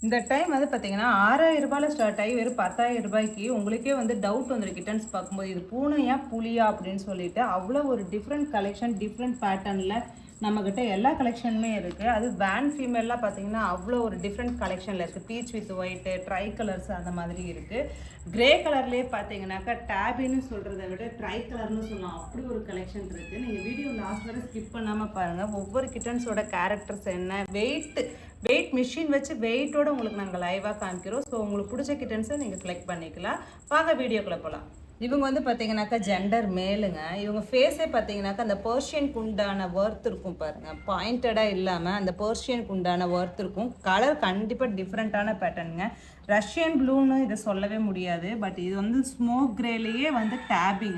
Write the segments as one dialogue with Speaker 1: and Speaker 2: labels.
Speaker 1: இந்த டைம் வந்து பார்த்தீங்கன்னா, ரூ. 6000 ஸ்டார்ட் ஆகி வெறும் ரூ. 10,000 உங்களுக்கே வந்து டவுட் வந்துரும் கிட்டன்ஸ் பார்க்கும்போது. இது பூனையா? புலியா? அப்படின்னு சொல்லிட்டு அவ்வளோ ஒரு டிஃப்ரெண்ட் கலெக்ஷன், டிஃப்ரெண்ட் பேட்டர்னில் நம்மக்கிட்ட எல்லா கலெக்ஷனுமே இருக்குது. அது வேன் ஃபீமேல்லாம் பார்த்தீங்கன்னா, அவ்வளோ ஒரு டிஃப்ரெண்ட் கலெக்ஷனில் இருக்குது. Beach with white, try colours அந்த மாதிரி இருக்குது. கிரே கலர்லேயே பார்த்தீங்கன்னாக்கா டேபின்னு சொல்கிறத விட ட்ரை கலர்னு சொல்லலாம். அப்படி ஒரு கலெக்ஷன் இருக்குது. நீங்கள் வீடியோ லாஸ்ட் வரை ஸ்கிப் பண்ணாமல் பாருங்கள். ஒவ்வொரு கிட்டன்ஸோட கேரக்டர்ஸ் என்ன, வெயிட் மிஷின் வச்சு வெயிட்டோட உங்களுக்கு நாங்கள் லைவாக காமிக்கிறோம். ஸோ உங்களுக்கு பிடிச்ச கிட்டன்ஸை நீங்கள் செலக்ட் பண்ணிக்கலாம். வாங்க வீடியோக்குள்ளே போகலாம். இவங்க வந்து பார்த்தீங்கன்னாக்கா ஜெண்டர் மேலுங்க. இவங்க ஃபேஸே பார்த்தீங்கன்னாக்கா அந்த பர்ஷியனுக்கு உண்டான ஒர்த் இருக்கும் பாருங்கள். பாயிண்டடாக இல்லாமல் அந்த பர்ஷியனுக்கு உண்டான ஒர்த் இருக்கும். கலர் கண்டிப்பாக டிஃப்ரெண்ட்டான பேட்டர்னுங்க. ரஷ்யன் ப்ளூன்னு இதை சொல்லவே முடியாது. பட் இது வந்து ஸ்மோக் கிரேலேயே வந்து டேபி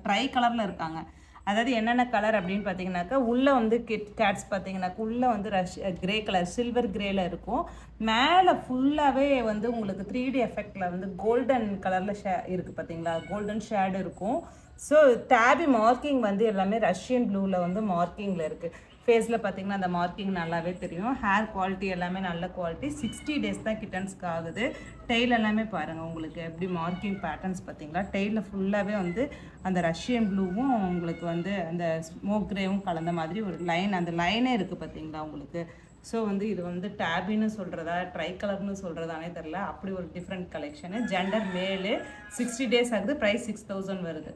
Speaker 1: ட்ரை கலரில் இருக்காங்க. அதாவது என்னென்ன கலர் அப்படின்னு பார்த்தீங்கன்னாக்கா உள்ளே வந்து கேட்ஸ் பார்த்தீங்கன்னாக்கா உள்ளே வந்து கிரே கலர் சில்வர் கிரேல இருக்கும். மேலே ஃபுல்லாகவே வந்து உங்களுக்கு 3D எஃபெக்டில் வந்து கோல்டன் கலரில் இருக்குது பார்த்தீங்களா, கோல்டன் ஷேடு இருக்கும். ஸோ டேபி மார்க்கிங் வந்து எல்லாமே ரஷ்யன் ப்ளூவில் வந்து மார்க்கிங்கில் இருக்குது. ஃபேஸில் பார்த்தீங்கன்னா அந்த மார்க்கிங் நல்லாவே தெரியும். ஹேர் குவாலிட்டி எல்லாமே நல்ல குவாலிட்டி. 60 டேஸ் தான் கிட்டன்ஸ்க்கு ஆகுது. டெய்ல் எல்லாமே பாருங்கள் உங்களுக்கு எப்படி மார்க்கிங் பேட்டர்ன்ஸ் பார்த்தீங்களா. டெய்லில் ஃபுல்லாகவே வந்து அந்த ரஷ்யன் ப்ளூவும் உங்களுக்கு வந்து அந்த ஸ்மோக் கிரேவும் கலந்த மாதிரி ஒரு லைன், அந்த லைனே இருக்குது பார்த்தீங்களா உங்களுக்கு. ஸோ வந்து இது வந்து டேபின்னு சொல்கிறதா ட்ரை கலர்னு சொல்கிறதானே தெரில. அப்படி ஒரு டிஃப்ரெண்ட் கலெக்ஷனு. ஜெண்டர் மேலு 60 டேஸ் ஆகுது. ப்ரைஸ் 6000 வருது.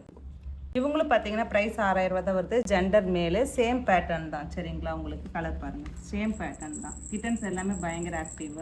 Speaker 1: இவங்களும் பார்த்தீங்கன்னா ப்ரைஸ் 6000 தான் வருது. ஜெண்டர் மேலு சேம் பேட்டர்ன் தான். சரிங்களா, உங்களுக்கு கலர் பாருங்கள் சேம் பேட்டர்ன் தான். கிட்டன்ஸ் எல்லாமே பயங்கர ஆக்டிவ்.